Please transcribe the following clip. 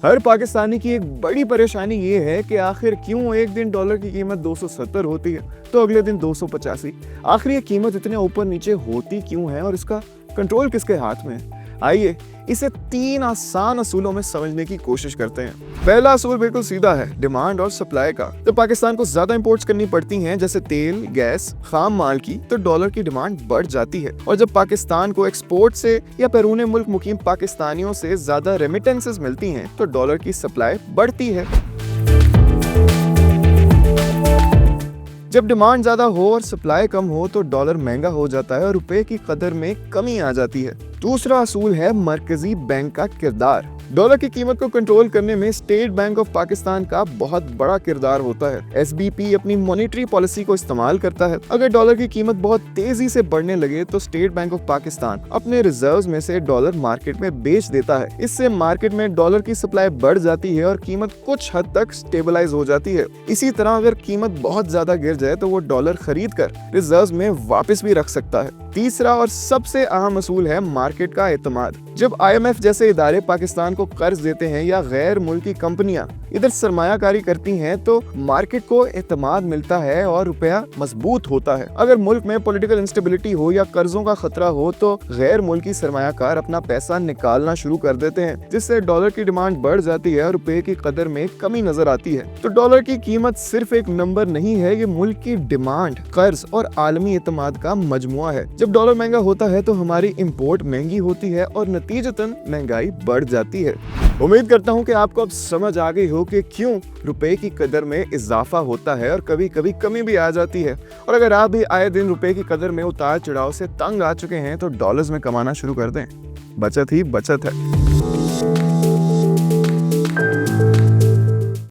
हर पाकिस्तानी की एक बड़ी परेशानी ये है कि आखिर क्यों एक दिन डॉलर की कीमत 270 होती है तो अगले दिन 285। आखिर ये कीमत इतने ऊपर नीचे होती क्यों है और इसका कंट्रोल किसके हाथ में है? आइए इसे 3 आसान असूलों में समझने की कोशिश करते हैं। पहला असूल बिल्कुल सीधा है, डिमांड और सप्लाई का। जब पाकिस्तान को ज्यादा इंपोर्ट्स करनी पड़ती हैं जैसे तेल, गैस, खाम माल की, तो डॉलर की डिमांड बढ़ जाती है। और जब पाकिस्तान को एक्सपोर्ट से या बैरून मुल्क मुकीम पाकिस्तानियों से ज्यादा रेमिटेंसेस मिलती हैं तो डॉलर की सप्लाई बढ़ती है। जब डिमांड ज्यादा हो और सप्लाई कम हो तो डॉलर महंगा हो जाता है और रुपए की कदर में कमी आ जाती है। दूसरा असूल है मरकजी बैंक का किरदार। डॉलर की कीमत को कंट्रोल करने में स्टेट बैंक ऑफ पाकिस्तान का बहुत बड़ा किरदार होता है। एसबीपी अपनी मॉनेटरी पॉलिसी को इस्तेमाल करता है। अगर डॉलर की कीमत बहुत तेजी से बढ़ने लगे तो स्टेट बैंक ऑफ पाकिस्तान अपने रिजर्व्स में से डॉलर मार्केट में बेच देता है। इससे मार्केट में डॉलर की सप्लाई बढ़ जाती है और कीमत कुछ हद तक स्टेबलाइज हो जाती है। इसी तरह अगर कीमत बहुत ज्यादा गिर जाए तो वो डॉलर खरीद कर रिजर्व्स में वापस भी रख सकता है। तीसरा और सबसे अहम असूल है मार्केट का एतमाद। जब IMF जैसे इदारे पाकिस्तान को कर्ज देते हैं या गैर मुल्की कंपनियां इधर सरमायाकारी करती हैं तो मार्केट को एतमाद मिलता है और रुपया मजबूत होता है। अगर मुल्क में पॉलिटिकल इंस्टेबिलिटी हो या कर्जों का खतरा हो तो गैर मुल्की सरमायाकार अपना पैसा निकालना शुरू कर देते हैं, जिससे डॉलर की डिमांड बढ़ जाती है और रुपए की कदर में कमी नजर आती है। तो डॉलर की कीमत सिर्फ एक नंबर नहीं है, ये मुल्क की डिमांड, कर्ज और आलमी एतमाद का मजमुआ है। जब डॉलर महंगा होता है तो हमारी इंपोर्ट महंगी होती है और नतीजतन महंगाई बढ़ जाती है। उम्मीद करता हूँ कि आपको अब समझ आ गई हो कि क्यों रुपए की कदर में इजाफा होता है और कभी कभी कमी भी आ जाती है। और अगर आप भी आए दिन रुपए की कदर में उतार चढ़ाव से तंग आ चुके हैं तो डॉलर्स में कमाना शुरू कर दें। बचत ही बचत है।